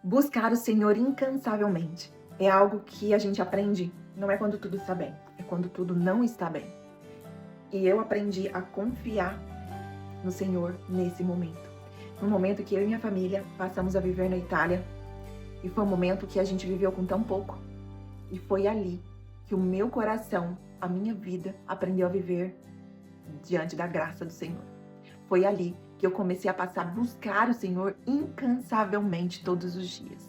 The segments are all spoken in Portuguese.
Buscar o Senhor incansavelmente é algo que a gente aprende, não é quando tudo está bem, é quando tudo não está bem. E eu aprendi a confiar no Senhor nesse momento. No momento que eu e minha família passamos a viver na Itália, e foi um momento que a gente viveu com tão pouco. E foi ali que o meu coração, a minha vida, aprendeu a viver diante da graça do Senhor. Foi ali que eu comecei a passar a buscar o Senhor incansavelmente todos os dias.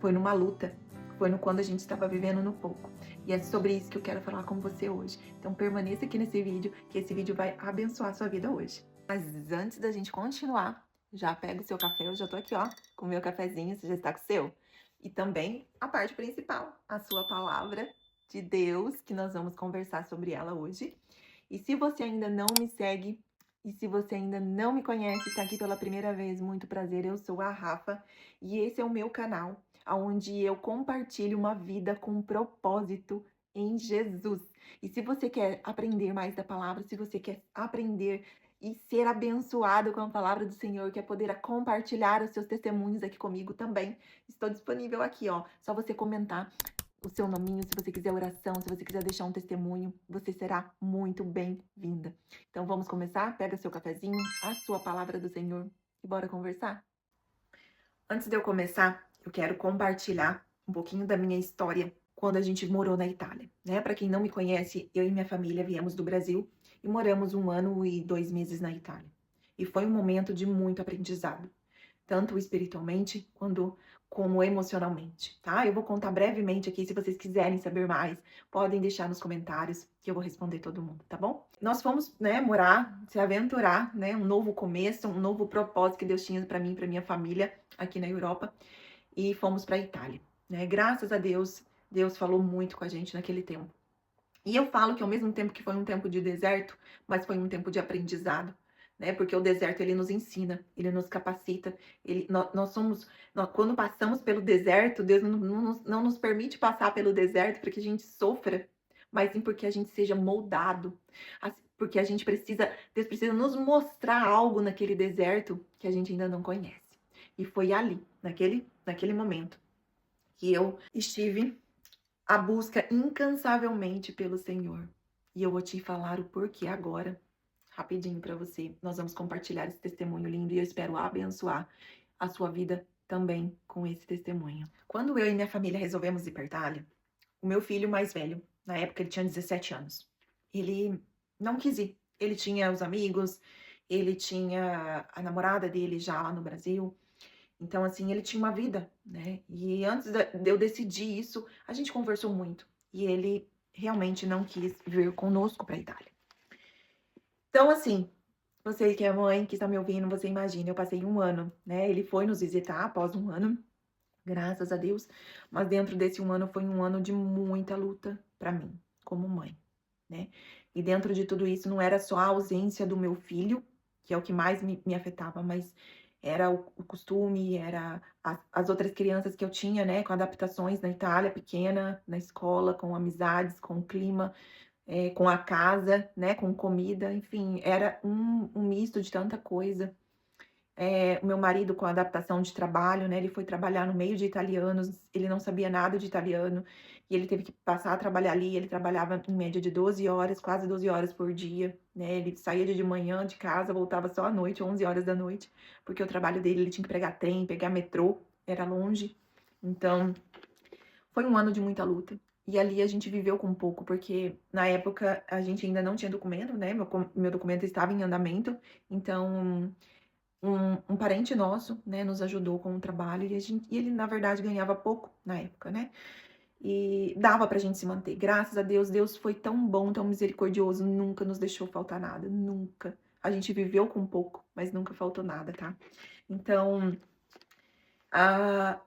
Foi numa luta, foi no quando a gente estava vivendo no pouco. E é sobre isso que eu quero falar com você hoje. Então permaneça aqui nesse vídeo, que esse vídeo vai abençoar a sua vida hoje. Mas antes da gente continuar, já pega o seu café, eu já tô aqui, ó, com o meu cafezinho, você já está com o seu? E também a parte principal, a sua palavra de Deus, que nós vamos conversar sobre ela hoje. E se você ainda não me segue, e se você ainda não me conhece, está aqui pela primeira vez, muito prazer, eu sou a Rafa, e esse é o meu canal, onde eu compartilho uma vida com propósito em Jesus. E se você quer aprender mais da palavra, se você quer aprender e ser abençoado com a palavra do Senhor, quer poder compartilhar os seus testemunhos aqui comigo também, estou disponível aqui, ó. Só você comentar o seu nominho, se você quiser oração, se você quiser deixar um testemunho, você será muito bem-vinda. Então vamos começar? Pega seu cafezinho, a sua palavra do Senhor e bora conversar? Antes de eu começar, eu quero compartilhar um pouquinho da minha história quando a gente morou na Itália, né? Para quem não me conhece, eu e minha família viemos do Brasil e moramos 1 ano e 2 meses na Itália. E foi um momento de muito aprendizado, tanto espiritualmente como emocionalmente, tá? Eu vou contar brevemente aqui, se vocês quiserem saber mais, podem deixar nos comentários que eu vou responder todo mundo, tá bom? Nós fomos, né, morar, se aventurar, né, um novo começo, um novo propósito que Deus tinha para mim e para minha família aqui na Europa, e fomos para a Itália, né? Graças a Deus, Deus falou muito com a gente naquele tempo. E eu falo que ao mesmo tempo que foi um tempo de deserto, mas foi um tempo de aprendizado, né? Porque o deserto ele nos ensina, ele nos capacita. Quando passamos pelo deserto, Deus não nos permite passar pelo deserto para que a gente sofra, mas sim porque a gente seja moldado. Porque Deus precisa nos mostrar algo naquele deserto que a gente ainda não conhece. E foi ali, naquele momento, que eu estive a busca incansavelmente pelo Senhor. E eu vou te falar o porquê agora, rapidinho para você. Nós vamos compartilhar esse testemunho lindo e eu espero abençoar a sua vida também com esse testemunho. Quando eu e minha família resolvemos ir para Itália, o meu filho mais velho, na época ele tinha 17 anos, ele não quis ir. Ele tinha os amigos, ele tinha a namorada dele já lá no Brasil. Então, assim, ele tinha uma vida, né? E antes de eu decidir isso, a gente conversou muito. E ele realmente não quis vir conosco para a Itália. Então, assim, você que é mãe, que está me ouvindo, você imagina, eu passei 1 ano, né? Ele foi nos visitar após 1 ano, graças a Deus. Mas dentro desse 1 ano foi um ano de muita luta para mim, como mãe, né? E dentro de tudo isso, não era só a ausência do meu filho, que é o que mais me afetava, mas era o costume, era as outras crianças que eu tinha, né, com adaptações na Itália, pequena, na escola, com amizades, com o clima, com a casa, né, com comida, enfim, era um misto de tanta coisa. O meu marido com a adaptação de trabalho, né, ele foi trabalhar no meio de italianos, ele não sabia nada de italiano, e ele teve que passar a trabalhar ali, ele trabalhava em média de 12 horas, quase 12 horas por dia, né, ele saía de manhã de casa, voltava só à noite, 11 horas da noite, porque o trabalho dele, ele tinha que pegar trem, pegar metrô, era longe, então foi um ano de muita luta. E ali a gente viveu com pouco, porque na época a gente ainda não tinha documento, né, meu documento estava em andamento, então um parente nosso, né, nos ajudou com o trabalho e ele, na verdade, ganhava pouco na época, né? E dava pra gente se manter. Graças a Deus, Deus foi tão bom, tão misericordioso, nunca nos deixou faltar nada, nunca. A gente viveu com pouco, mas nunca faltou nada, tá? Então,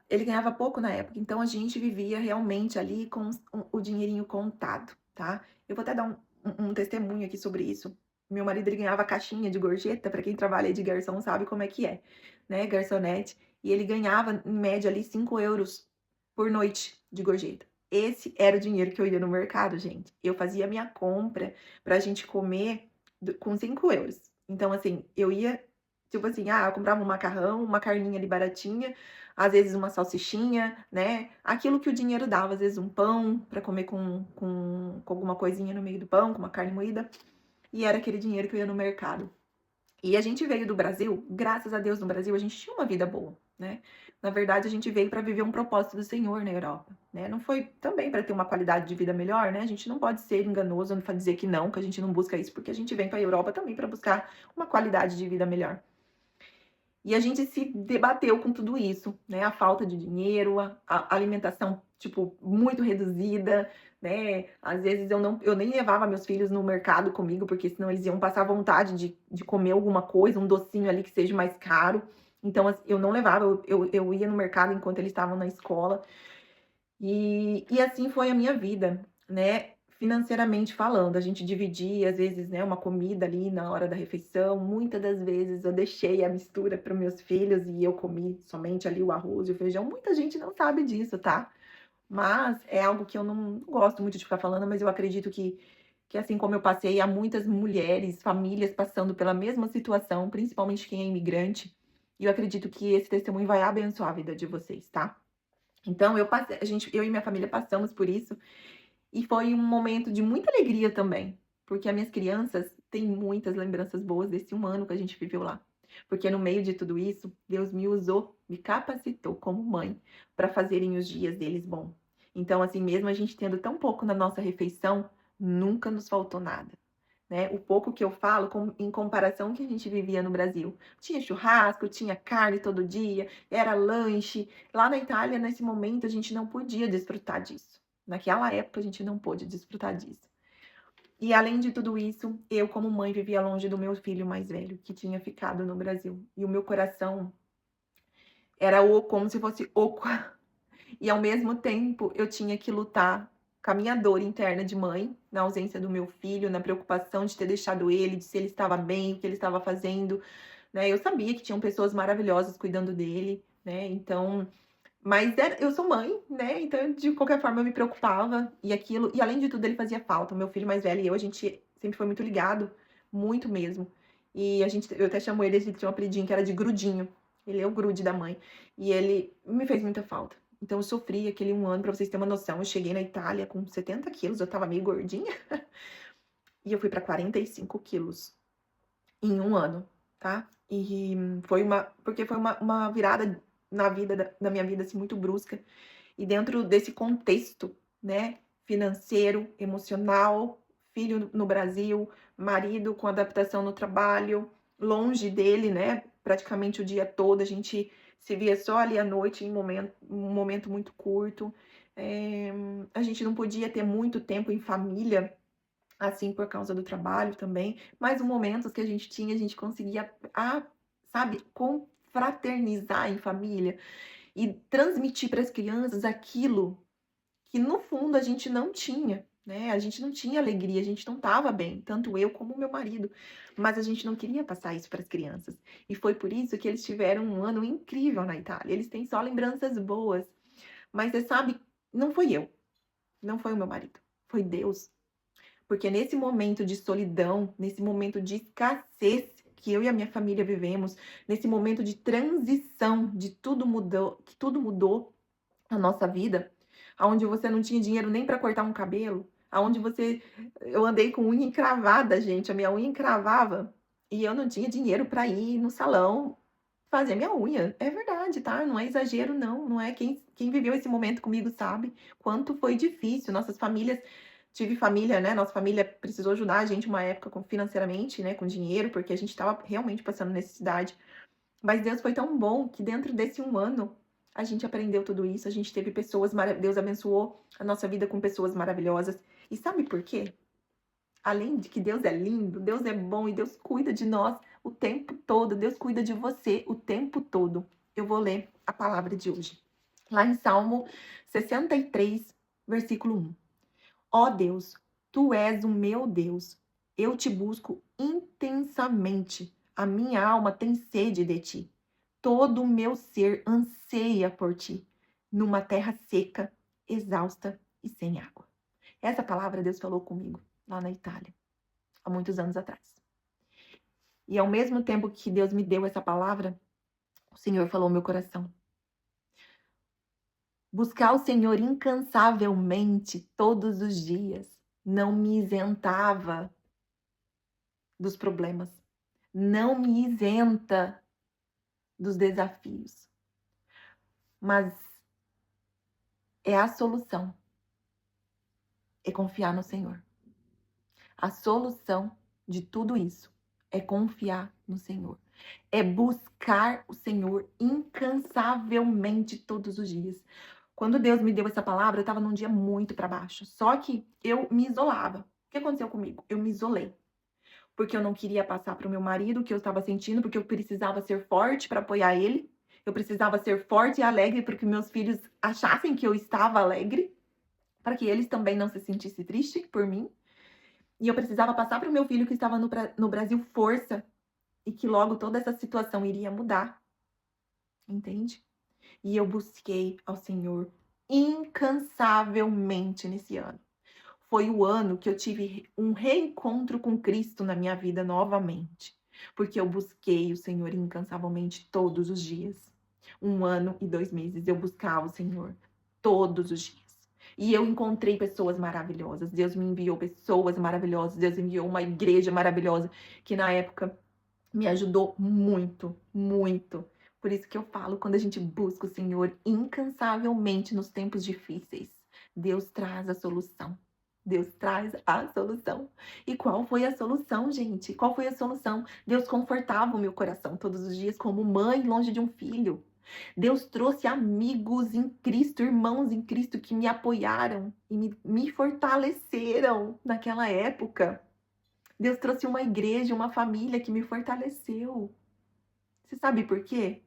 ele ganhava pouco na época, então a gente vivia realmente ali com o dinheirinho contado, tá? Eu vou até dar um testemunho aqui sobre isso. Meu marido, ele ganhava caixinha de gorjeta, para quem trabalha de garçom sabe como é que é, né, garçonete. E ele ganhava, em média, ali 5 euros por noite de gorjeta. Esse era o dinheiro que eu ia no mercado, gente. Eu fazia minha compra pra gente comer com 5 euros. Então, assim, eu ia Tipo assim, eu comprava um macarrão, uma carninha ali baratinha, às vezes uma salsichinha, né? Aquilo que o dinheiro dava, às vezes um pão para comer com alguma coisinha no meio do pão, com uma carne moída. E era aquele dinheiro que eu ia no mercado. E a gente veio do Brasil, graças a Deus no Brasil, a gente tinha uma vida boa, né? Na verdade, a gente veio para viver um propósito do Senhor na Europa, né? Não foi também para ter uma qualidade de vida melhor, né? A gente não pode ser enganoso e dizer que não, que a gente não busca isso, porque a gente vem para a Europa também para buscar uma qualidade de vida melhor. E a gente se debateu com tudo isso, né? A falta de dinheiro, a alimentação, tipo, muito reduzida, né? Às vezes eu nem levava meus filhos no mercado comigo, porque senão eles iam passar vontade de comer alguma coisa, um docinho ali que seja mais caro. Então, eu não levava, eu ia no mercado enquanto eles estavam na escola. E assim foi a minha vida, né? Financeiramente falando, a gente dividia, às vezes, né, uma comida ali na hora da refeição. Muitas das vezes eu deixei a mistura para meus filhos e eu comi somente ali o arroz e o feijão. Muita gente não sabe disso, tá? Mas é algo que eu não gosto muito de ficar falando, mas eu acredito que assim como eu passei, há muitas mulheres, famílias passando pela mesma situação, principalmente quem é imigrante. E eu acredito que esse testemunho vai abençoar a vida de vocês, tá? Então eu e minha família passamos por isso e foi um momento de muita alegria também, porque as minhas crianças têm muitas lembranças boas desse 1 ano que a gente viveu lá. Porque no meio de tudo isso, Deus me usou, me capacitou como mãe para fazerem os dias deles bom. Então, assim, mesmo a gente tendo tão pouco na nossa refeição, nunca nos faltou nada. Né? O pouco que eu falo em comparação que a gente vivia no Brasil. Tinha churrasco, tinha carne todo dia, era lanche. Lá na Itália, nesse momento, a gente não podia desfrutar disso. Naquela época, a gente não pôde desfrutar disso. E além de tudo isso, eu, como mãe, vivia longe do meu filho mais velho, que tinha ficado no Brasil. E o meu coração era como se fosse oco. E ao mesmo tempo, eu tinha que lutar com a minha dor interna de mãe, na ausência do meu filho, na preocupação de ter deixado ele, de se ele estava bem, o que ele estava fazendo, né? Eu sabia que tinham pessoas maravilhosas cuidando dele, né? Então, mas eu sou mãe, né? Então, de qualquer forma, eu me preocupava e aquilo, e além de tudo, ele fazia falta. O meu filho mais velho e eu, a gente sempre foi muito ligado, muito mesmo. E eu até chamo ele, ele tinha um apelidinho que era de Grudinho. Ele é o grude da mãe. E ele me fez muita falta. Então, eu sofri aquele 1 ano, pra vocês terem uma noção. Eu cheguei na Itália com 70 quilos, eu tava meio gordinha. E eu fui pra 45 quilos em 1 ano, tá? E porque foi uma virada na vida, na minha vida, assim, muito brusca. E dentro desse contexto, né, financeiro, emocional, filho no Brasil, marido com adaptação no trabalho, longe dele, né, praticamente o dia todo, a gente se via só ali à noite, em um momento muito curto. A gente não podia ter muito tempo em família, assim, por causa do trabalho também, mas os momentos que a gente tinha, a gente conseguia, sabe, confraternizar em família e transmitir para as crianças aquilo que no fundo a gente não tinha, né? A gente não tinha alegria, a gente não estava bem, tanto eu como o meu marido, mas a gente não queria passar isso para as crianças. E foi por isso que eles tiveram 1 ano incrível na Itália. Eles têm só lembranças boas. Mas você sabe, não foi eu, não foi o meu marido, foi Deus. Porque nesse momento de solidão, nesse momento de escassez que eu e a minha família vivemos, nesse momento de transição, de tudo mudou, que tudo mudou na nossa vida, aonde você não tinha dinheiro nem para cortar um cabelo, aonde eu andei com unha encravada, gente, a minha unha encravava e eu não tinha dinheiro para ir no salão fazer minha unha. É verdade, tá? Não é exagero, não. Não é quem viveu esse momento comigo sabe quanto foi difícil. Nossas famílias, tive família, né? Nossa família precisou ajudar a gente uma época financeiramente, né? Com dinheiro, porque a gente estava realmente passando necessidade. Mas Deus foi tão bom que dentro desse 1 ano a gente aprendeu tudo isso, a gente teve pessoas Deus abençoou a nossa vida com pessoas maravilhosas. E sabe por quê? Além de que Deus é lindo, Deus é bom e Deus cuida de nós o tempo todo, Deus cuida de você o tempo todo. Eu vou ler a palavra de hoje. Lá em Salmo 63, versículo 1. Ó Deus, tu és o meu Deus, eu te busco intensamente, a minha alma tem sede de ti. Todo o meu ser anseia por ti, numa terra seca, exausta e sem água. Essa palavra Deus falou comigo lá na Itália, há muitos anos atrás. E ao mesmo tempo que Deus me deu essa palavra, o Senhor falou no meu coração. Buscar o Senhor incansavelmente todos os dias não me isentava dos problemas, não me isenta dos desafios, mas é a solução, é confiar no Senhor. A solução de tudo isso é confiar no Senhor, é buscar o Senhor incansavelmente todos os dias. Quando Deus me deu essa palavra, eu estava num dia muito para baixo, só que eu me isolava. O que aconteceu comigo? Eu me isolei. Porque eu não queria passar para o meu marido o que eu estava sentindo, porque eu precisava ser forte para apoiar ele. Eu precisava ser forte e alegre para que meus filhos achassem que eu estava alegre, para que eles também não se sentissem tristes por mim. E eu precisava passar para o meu filho que estava no Brasil força e que logo toda essa situação iria mudar. Entende? E eu busquei ao Senhor incansavelmente nesse ano. Foi o ano que eu tive um reencontro com Cristo na minha vida novamente, porque eu busquei o Senhor incansavelmente todos os dias. 1 ano e 2 meses eu buscava o Senhor todos os dias. E eu encontrei pessoas maravilhosas. Deus me enviou pessoas maravilhosas. Deus enviou uma igreja maravilhosa que na época me ajudou muito, muito. Por isso que eu falo, quando a gente busca o Senhor incansavelmente nos tempos difíceis, Deus traz a solução. Deus traz a solução. E qual foi a solução, gente? Qual foi a solução? Deus confortava o meu coração todos os dias como mãe longe de um filho. Deus trouxe amigos em Cristo, irmãos em Cristo que me apoiaram e me fortaleceram naquela época. Deus trouxe uma igreja, uma família que me fortaleceu. Você sabe por quê?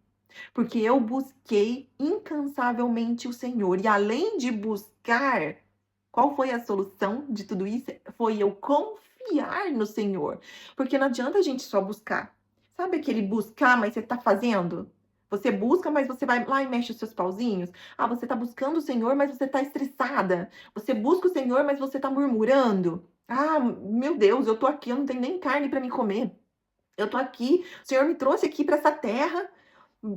Porque eu busquei incansavelmente o Senhor. E além de buscar, qual foi a solução de tudo isso? Foi eu confiar no Senhor. Porque não adianta a gente só buscar. Sabe aquele buscar, mas você tá fazendo? Você busca, mas você vai lá e mexe os seus pauzinhos. Ah, você tá buscando o Senhor, mas você tá estressada. Você busca o Senhor, mas você tá murmurando. Ah, meu Deus, eu tô aqui, eu não tenho nem carne para me comer. Eu tô aqui, o Senhor me trouxe aqui para essa terra.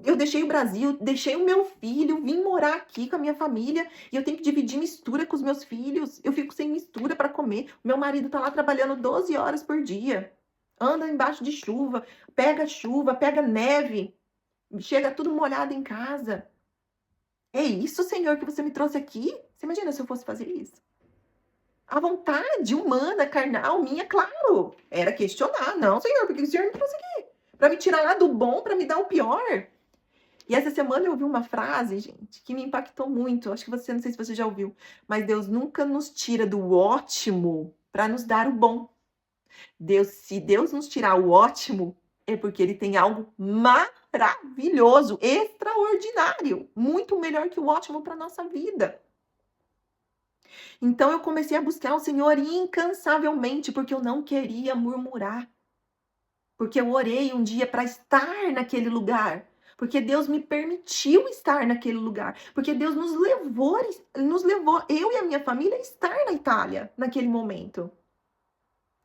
Eu deixei o Brasil, deixei o meu filho, vim morar aqui com a minha família e eu tenho que dividir mistura com os meus filhos. Eu fico sem mistura para comer. O meu marido tá lá trabalhando 12 horas por dia. Anda embaixo de chuva, pega neve, chega tudo molhado em casa. É isso, Senhor, que você me trouxe aqui? Você imagina se eu fosse fazer isso? A vontade humana, carnal, minha, claro, era questionar. Não, Senhor, por que o Senhor me trouxe aqui? Para me tirar lá do bom, para me dar o pior? E essa semana eu ouvi uma frase, gente, que me impactou muito. Acho que você, não sei se você já ouviu, mas Deus nunca nos tira do ótimo para nos dar o bom. Se Deus nos tirar o ótimo, é porque ele tem algo maravilhoso, extraordinário, muito melhor que o ótimo para nossa vida. Então eu comecei a buscar o Senhor incansavelmente, porque eu não queria murmurar. Porque eu orei um dia para estar naquele lugar. Porque Deus me permitiu estar naquele lugar. Porque Deus nos levou, eu e a minha família, a estar na Itália naquele momento.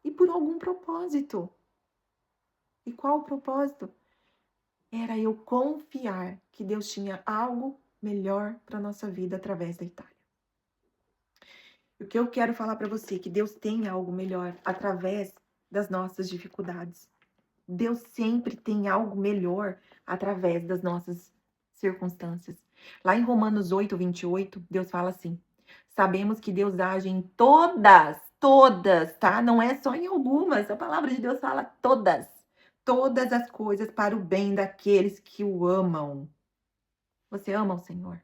E por algum propósito. E qual o propósito? Era eu confiar que Deus tinha algo melhor para nossa vida através da Itália. O que eu quero falar para você é que Deus tem algo melhor através das nossas dificuldades. Deus sempre tem algo melhor através das nossas circunstâncias. Lá em Romanos 8, 28, Deus fala assim: sabemos que Deus age em todas, tá? Não é só em algumas. A palavra de Deus fala todas as coisas para o bem daqueles que o amam. Você ama o Senhor?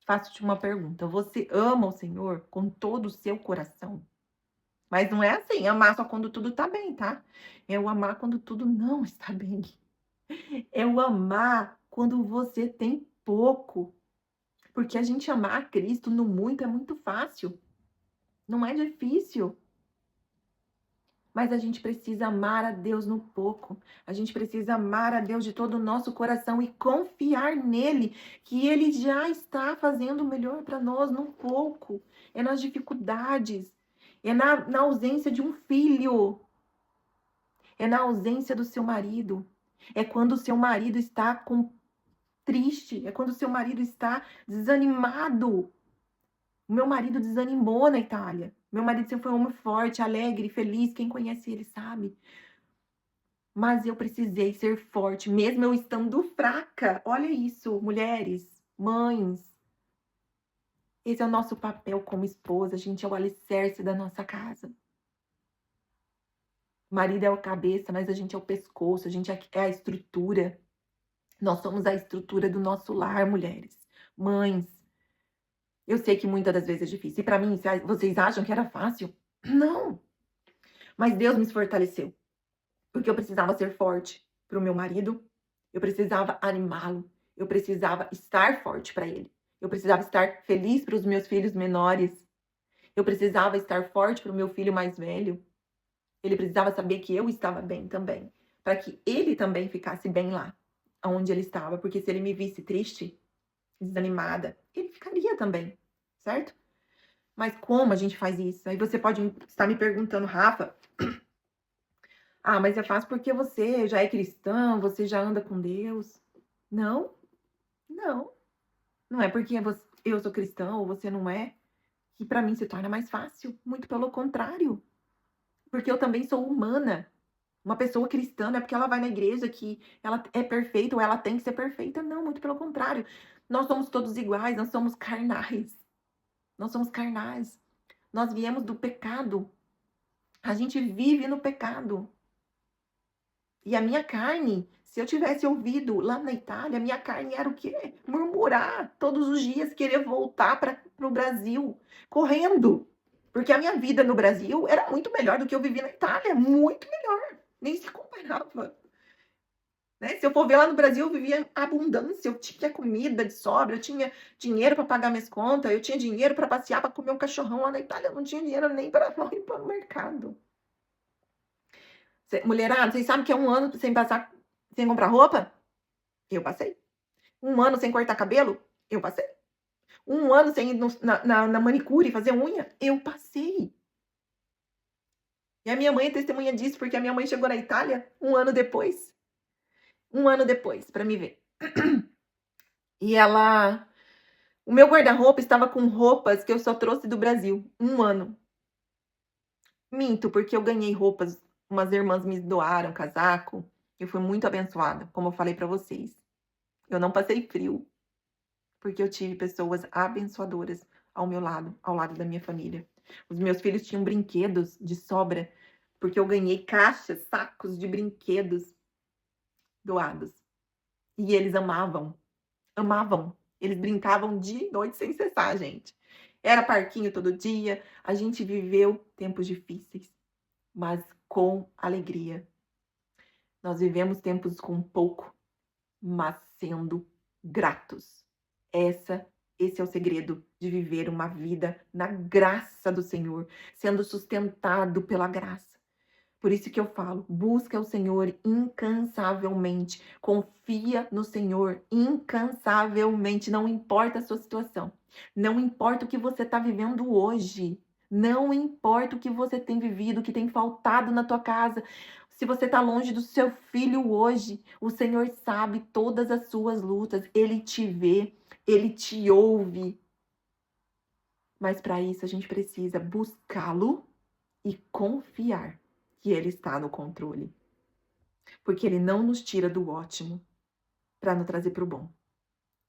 Faço-te uma pergunta. Você ama o Senhor com todo o seu coração? Mas não é assim, amar só quando tudo tá bem, tá? É o amar quando tudo não está bem. É o amar quando você tem pouco. Porque a gente amar a Cristo no muito é muito fácil. Não é difícil. Mas a gente precisa amar a Deus no pouco. A gente precisa amar a Deus de todo o nosso coração e confiar nele, que ele já está fazendo o melhor para nós no pouco. É nas dificuldades. É na ausência de um filho. É na ausência do seu marido. É quando o seu marido está triste. É quando o seu marido está desanimado. O meu marido desanimou na Itália. Meu marido sempre foi um homem forte, alegre, feliz. Quem conhece ele sabe. Mas eu precisei ser forte, mesmo eu estando fraca. Olha isso, mulheres, mães. Esse é o nosso papel como esposa. A gente é o alicerce da nossa casa. O marido é a cabeça, mas a gente é o pescoço, a gente é a estrutura. Nós somos a estrutura do nosso lar, mulheres. Mães. Eu sei que muitas das vezes é difícil. E para mim, vocês acham que era fácil? Não. Mas Deus me fortaleceu. Porque eu precisava ser forte para o meu marido. Eu precisava animá-lo. Eu precisava estar forte para ele. Eu precisava estar feliz para os meus filhos menores. Eu precisava estar forte para o meu filho mais velho. Ele precisava saber que eu estava bem também. Para que ele também ficasse bem lá, onde ele estava. Porque se ele me visse triste, desanimada, ele ficaria também, certo? Mas como a gente faz isso? Aí você pode estar me perguntando, Rafa, mas é fácil porque você já é cristão, você já anda com Deus. Não, não. Não é porque eu sou cristão ou você não é, que para mim se torna mais fácil. Muito pelo contrário. Porque eu também sou humana. Uma pessoa cristã não é porque ela vai na igreja que ela é perfeita ou ela tem que ser perfeita. Não, muito pelo contrário. Nós somos todos iguais, nós somos carnais. Nós somos carnais. Nós viemos do pecado. A gente vive no pecado. E a minha carne, se eu tivesse ouvido lá na Itália, a minha carne era o quê? Murmurar todos os dias, querer voltar para o Brasil, correndo. Porque a minha vida no Brasil era muito melhor do que eu vivi na Itália. Muito melhor. Nem se comparava. Né? Se eu for ver lá no Brasil, eu vivia abundância. Eu tinha comida de sobra, eu tinha dinheiro para pagar minhas contas, eu tinha dinheiro para passear, para comer um cachorrão. Lá na Itália eu não tinha dinheiro nem para ir para o mercado. Mulherada, vocês sabem que é um ano sem comprar roupa? Eu passei. Um ano sem cortar cabelo? Eu passei. Um ano sem ir na manicure fazer unha? Eu passei. E a minha mãe é testemunha disso, porque a minha mãe chegou na Itália um ano depois. Um ano depois, para me ver. E ela... O meu guarda-roupa estava com roupas que eu só trouxe do Brasil. Um ano. Minto, porque eu ganhei roupas. Umas irmãs me doaram casaco. Eu fui muito abençoada, como eu falei para vocês. Eu não passei frio, porque eu tive pessoas abençoadoras ao meu lado, ao lado da minha família. Os meus filhos tinham brinquedos de sobra, porque eu ganhei caixas, sacos de brinquedos doados. E eles amavam, amavam. Eles brincavam dia e noite sem cessar, gente. Era parquinho todo dia. A gente viveu tempos difíceis, mas com alegria. Nós vivemos tempos com pouco, mas sendo gratos. Esse é o segredo de viver uma vida na graça do Senhor, sendo sustentado pela graça. Por isso que eu falo, busca o Senhor incansavelmente, confia no Senhor incansavelmente, não importa a sua situação, não importa o que você está vivendo hoje, não importa o que você tem vivido, o que tem faltado na tua casa, se você está longe do seu filho hoje, o Senhor sabe todas as suas lutas, Ele te vê, Ele te ouve. Mas para isso a gente precisa buscá-lo e confiar que Ele está no controle. Porque Ele não nos tira do ótimo para nos trazer para o bom.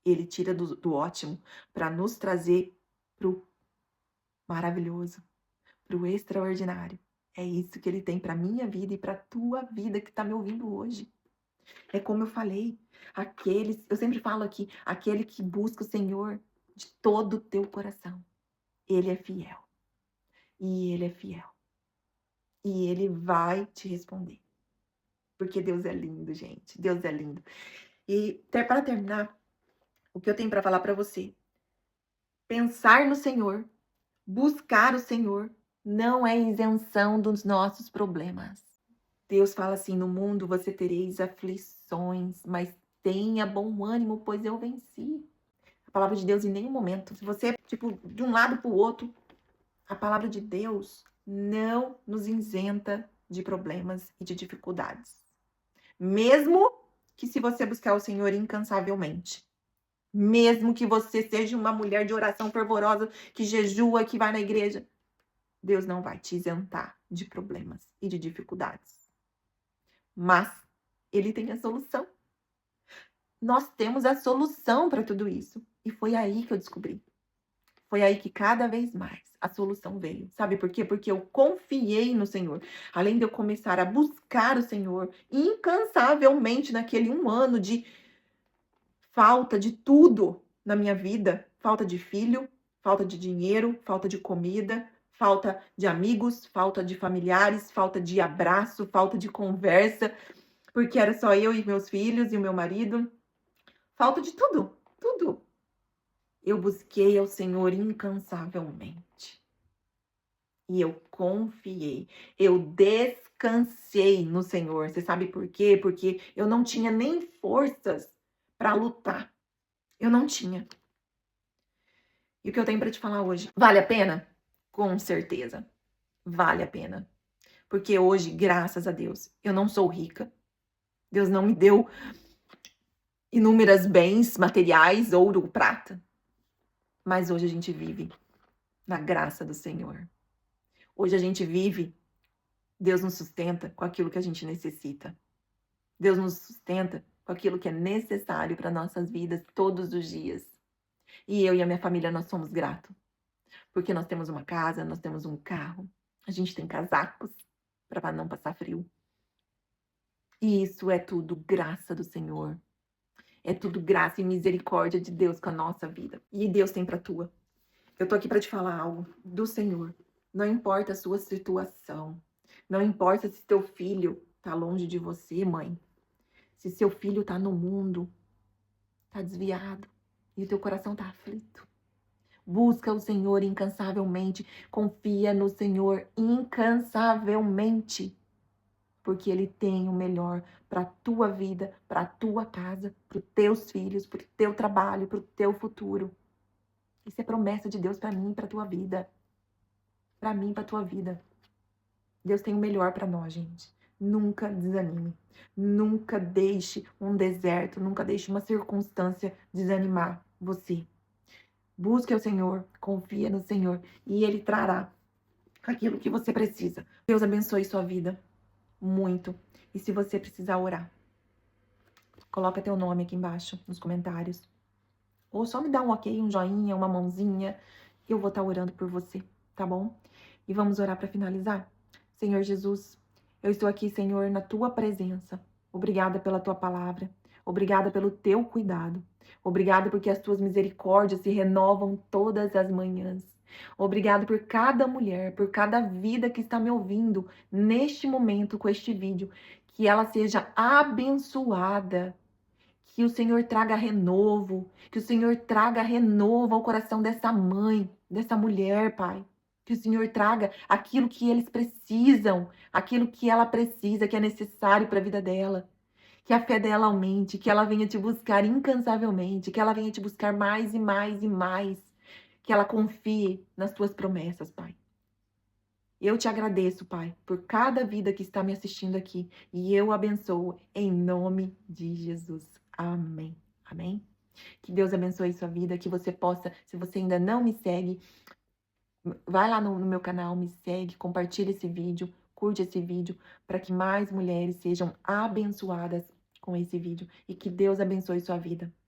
Ele tira do ótimo para nos trazer para o maravilhoso, para o extraordinário. É isso que Ele tem para minha vida e para a tua vida que está me ouvindo hoje. É como eu falei, eu sempre falo aqui, aquele que busca o Senhor de todo o teu coração. Ele é fiel. E Ele é fiel. E Ele vai te responder. Porque Deus é lindo, gente. Deus é lindo. E para terminar, o que eu tenho para falar para você? Pensar no Senhor, buscar o Senhor, não é isenção dos nossos problemas. Deus fala assim, no mundo você tereis aflições, mas tenha bom ânimo, pois eu venci. A palavra de Deus em nenhum momento, se você, de um lado para o outro, a palavra de Deus não nos isenta de problemas e de dificuldades. Mesmo que se você buscar o Senhor incansavelmente, mesmo que você seja uma mulher de oração fervorosa, que jejua, que vai na igreja, Deus não vai te isentar de problemas e de dificuldades. Mas Ele tem a solução. Nós temos a solução para tudo isso. E foi aí que eu descobri. Foi aí que cada vez mais a solução veio. Sabe por quê? Porque eu confiei no Senhor. Além de eu começar a buscar o Senhor incansavelmente naquele 1 ano de falta de tudo na minha vida. Falta de filho, falta de dinheiro, falta de comida, falta de amigos, falta de familiares, falta de abraço, falta de conversa, porque era só eu e meus filhos e o meu marido. Falta de tudo, tudo. Eu busquei ao Senhor incansavelmente. E eu confiei. Eu descansei no Senhor. Você sabe por quê? Porque eu não tinha nem forças para lutar. Eu não tinha. E o que eu tenho para te falar hoje? Vale a pena? Com certeza. Vale a pena. Porque hoje, graças a Deus, eu não sou rica. Deus não me deu inúmeras bens materiais, ouro, prata. Mas hoje a gente vive na graça do Senhor. Hoje a gente vive, Deus nos sustenta com aquilo que a gente necessita. Deus nos sustenta com aquilo que é necessário para nossas vidas todos os dias. E eu e a minha família, nós somos gratos. Porque nós temos uma casa, nós temos um carro, a gente tem casacos para não passar frio. E isso é tudo graça do Senhor. É tudo graça e misericórdia de Deus com a nossa vida. E Deus tem para tua. Eu tô aqui para te falar algo do Senhor. Não importa a sua situação. Não importa se teu filho tá longe de você, mãe. Se seu filho tá no mundo, tá desviado e o teu coração tá aflito. Busca o Senhor incansavelmente. Confia no Senhor incansavelmente. Porque Ele tem o melhor para a tua vida, para a tua casa, para os teus filhos, para o teu trabalho, para o teu futuro. Isso é promessa de Deus para mim e para a tua vida. Para mim e para a tua vida. Deus tem o melhor para nós, gente. Nunca desanime. Nunca deixe um deserto, nunca deixe uma circunstância desanimar você. Busque o Senhor, confia no Senhor e Ele trará aquilo que você precisa. Deus abençoe sua vida muito. E se você precisar orar, coloca teu nome aqui embaixo nos comentários. Ou só me dá um ok, um joinha, uma mãozinha. Eu vou estar orando por você, tá bom? E vamos orar para finalizar? Senhor Jesus, eu estou aqui, Senhor, na tua presença. Obrigada pela tua palavra. Obrigada pelo teu cuidado. Obrigada porque as tuas misericórdias se renovam todas as manhãs. Obrigada por cada mulher, por cada vida que está me ouvindo neste momento com este vídeo. Que ela seja abençoada. Que o Senhor traga renovo. Que o Senhor traga renovo ao coração dessa mãe, dessa mulher, Pai. Que o Senhor traga aquilo que eles precisam, aquilo que ela precisa, que é necessário para a vida dela. Que a fé dela aumente, que ela venha te buscar incansavelmente, que ela venha te buscar mais e mais e mais. Que ela confie nas tuas promessas, Pai. Eu te agradeço, Pai, por cada vida que está me assistindo aqui. E eu abençoo em nome de Jesus. Amém. Amém? Que Deus abençoe sua vida, que você possa, se você ainda não me segue, vai lá no meu canal, me segue, compartilha esse vídeo, curte esse vídeo, para que mais mulheres sejam abençoadas com esse vídeo. E que Deus abençoe sua vida.